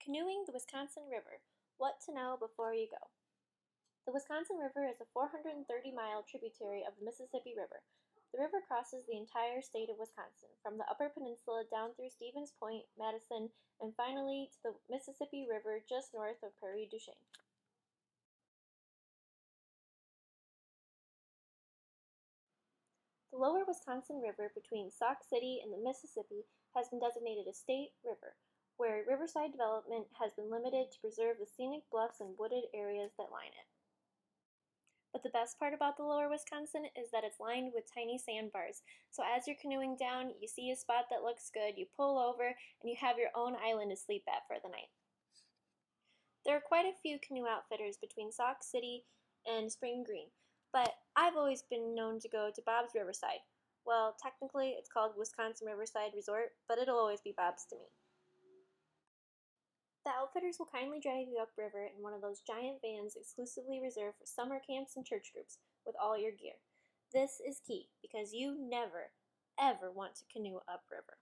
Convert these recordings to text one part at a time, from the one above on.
Canoeing the Wisconsin River. What to know before you go. The Wisconsin River is a 430-mile tributary of the Mississippi River. The river crosses the entire state of Wisconsin, from the Upper Peninsula down through Stevens Point, Madison, and finally to the Mississippi River just north of Prairie du Chien. The lower Wisconsin River between Sauk City and the Mississippi has been designated a state river, where riverside development has been limited to preserve the scenic bluffs and wooded areas that line it. But the best part about the lower Wisconsin is that it's lined with tiny sandbars. So as you're canoeing down, you see a spot that looks good, you pull over, and you have your own island to sleep at for the night. There are quite a few canoe outfitters between Sauk City and Spring Green, but I've always been known to go to Bob's Riverside. Well, technically it's called Wisconsin Riverside Resort, but it'll always be Bob's to me. The outfitters will kindly drive you upriver in one of those giant vans exclusively reserved for summer camps and church groups with all your gear. This is key because you never, ever want to canoe upriver,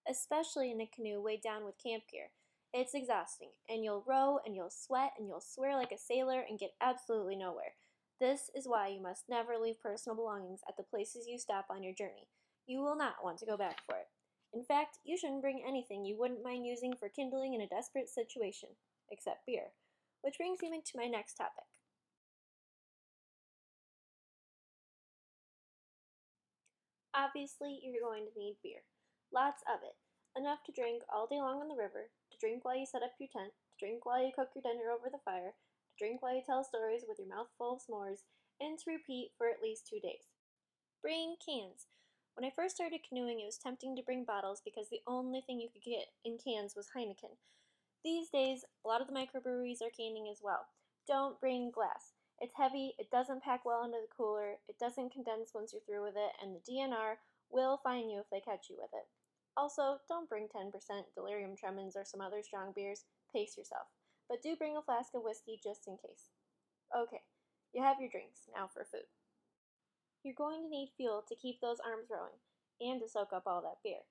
especially in a canoe weighed down with camp gear. It's exhausting, and you'll row and you'll sweat and you'll swear like a sailor and get absolutely nowhere. This is why you must never leave personal belongings at the places you stop on your journey. You will not want to go back for it. In fact, you shouldn't bring anything you wouldn't mind using for kindling in a desperate situation, except beer. Which brings me to my next topic. Obviously, you're going to need beer. Lots of it. Enough to drink all day long on the river, to drink while you set up your tent, to drink while you cook your dinner over the fire, to drink while you tell stories with your mouth full of s'mores, and to repeat for at least 2 days. Bring cans. When I first started canoeing, it was tempting to bring bottles because the only thing you could get in cans was Heineken. These days, a lot of the microbreweries are canning as well. Don't bring glass. It's heavy, it doesn't pack well into the cooler, it doesn't condense once you're through with it, and the DNR will fine you if they catch you with it. Also, don't bring 10% delirium tremens or some other strong beers. Pace yourself. But do bring a flask of whiskey just in case. Okay, you have your drinks. Now for food. You're going to need fuel to keep those arms rowing, and to soak up all that beer.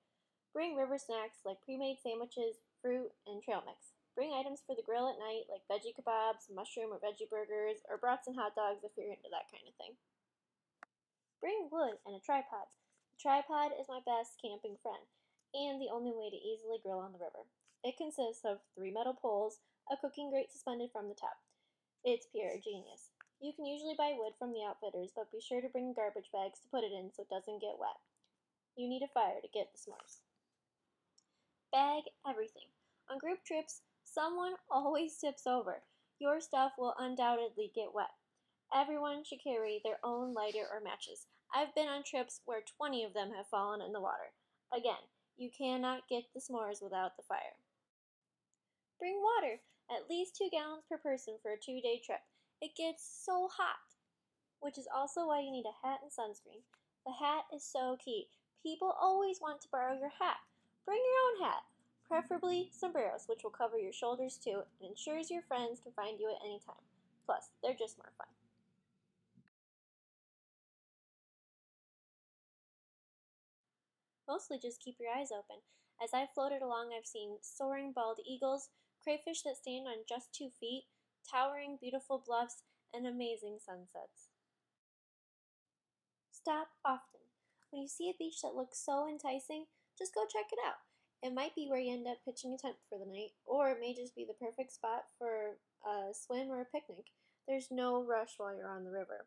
Bring river snacks like pre-made sandwiches, fruit, and trail mix. Bring items for the grill at night like veggie kebabs, mushroom or veggie burgers, or brats and hot dogs if you're into that kind of thing. Bring wood and a tripod. The tripod is my best camping friend, and the only way to easily grill on the river. It consists of 3 metal poles, a cooking grate suspended from the top. It's pure genius. You can usually buy wood from the outfitters, but be sure to bring garbage bags to put it in so it doesn't get wet. You need a fire to get the s'mores. Bag everything. On group trips, someone always tips over. Your stuff will undoubtedly get wet. Everyone should carry their own lighter or matches. I've been on trips where 20 of them have fallen in the water. Again, you cannot get the s'mores without the fire. Bring water, at least 2 gallons per person for a 2-day trip. It gets so hot, which is also why you need a hat and sunscreen. The hat is so key. People always want to borrow your hat. Bring your own hat, preferably sombreros, which will cover your shoulders too and ensures your friends can find you at any time. Plus, they're just more fun. Mostly just keep your eyes open. As I've floated along, I've seen soaring bald eagles, crayfish that stand on just 2 feet, towering beautiful bluffs, and amazing sunsets. Stop often. When you see a beach that looks so enticing, just go check it out. It might be where you end up pitching a tent for the night, or it may just be the perfect spot for a swim or a picnic. There's no rush while you're on the river.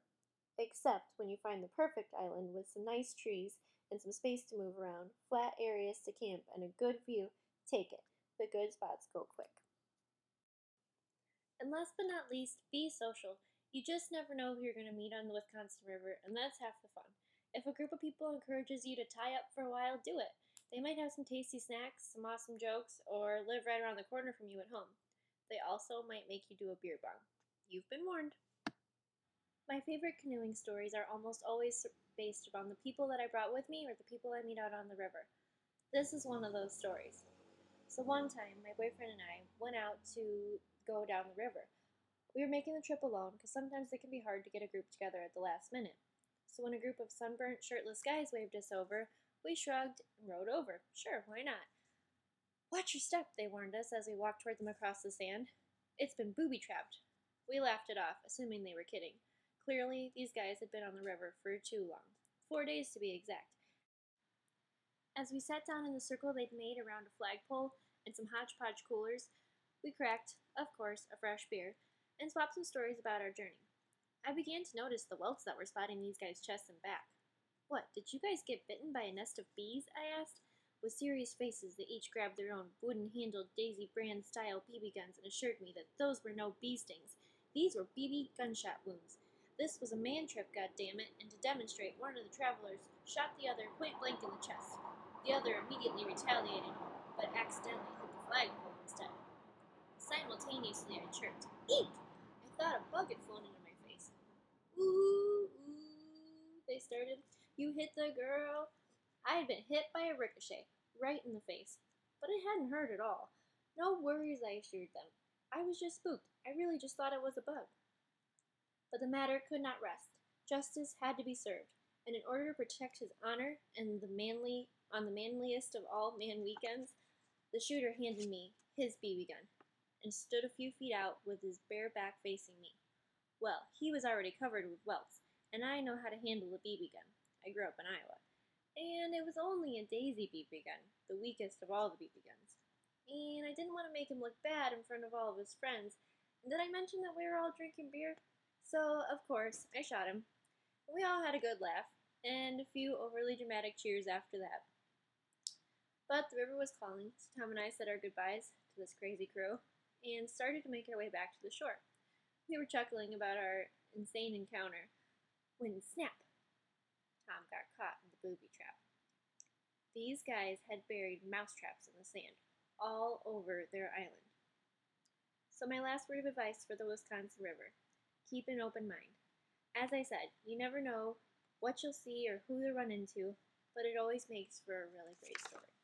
Except when you find the perfect island with some nice trees and some space to move around, flat areas to camp, and a good view, take it. The good spots go quick. And last but not least, be social. You just never know who you're going to meet on the Wisconsin River, and that's half the fun. If a group of people encourages you to tie up for a while, do it. They might have some tasty snacks, some awesome jokes, or live right around the corner from you at home. They also might make you do a beer bong. You've been warned. My favorite canoeing stories are almost always based around the people that I brought with me or the people I meet out on the river. This is one of those stories. So one time, my boyfriend and I went out to go down the river. We were making the trip alone because sometimes it can be hard to get a group together at the last minute. So when a group of sunburnt, shirtless guys waved us over, we shrugged and rowed over. Sure, why not? Watch your step, they warned us as we walked toward them across the sand. It's been booby-trapped. We laughed it off, assuming they were kidding. Clearly, these guys had been on the river for too long. 4 days to be exact. As we sat down in the circle they'd made around a flagpole and some hodgepodge coolers, we cracked, of course, a fresh beer, and swapped some stories about our journey. I began to notice the welts that were spotting these guys' chests and back. What, did you guys get bitten by a nest of bees? I asked. With serious faces, they each grabbed their own wooden-handled Daisy brand-style BB guns and assured me that those were no bee stings. These were BB gunshot wounds. This was a man trip, goddammit, and to demonstrate, one of the travelers shot the other point-blank in the chest. The other immediately retaliated, but accidentally hit the flagpole instead. Simultaneously, I chirped, "Eek!" I thought a bug had flown into my face. "Ooh, ooh," they started. "You hit the girl." I had been hit by a ricochet, right in the face. But I hadn't hurt at all. No worries, I assured them. I was just spooked. I really just thought it was a bug. But the matter could not rest. Justice had to be served, and in order to protect his honor and on the manliest of all man weekends, the shooter handed me his BB gun and stood a few feet out with his bare back facing me. Well, he was already covered with welts, and I know how to handle a BB gun. I grew up in Iowa. And it was only a Daisy BB gun, the weakest of all the BB guns. And I didn't want to make him look bad in front of all of his friends. And did I mention that we were all drinking beer? So, of course, I shot him. We all had a good laugh, and a few overly dramatic cheers after that. But the river was calling, so Tom and I said our goodbyes to this crazy crew and started to make our way back to the shore. We were chuckling about our insane encounter when snap! Tom got caught in the booby trap. These guys had buried mousetraps in the sand, all over their island. So my last word of advice for the Wisconsin River: keep an open mind. As I said, you never know what you'll see or who you'll run into, but it always makes for a really great story.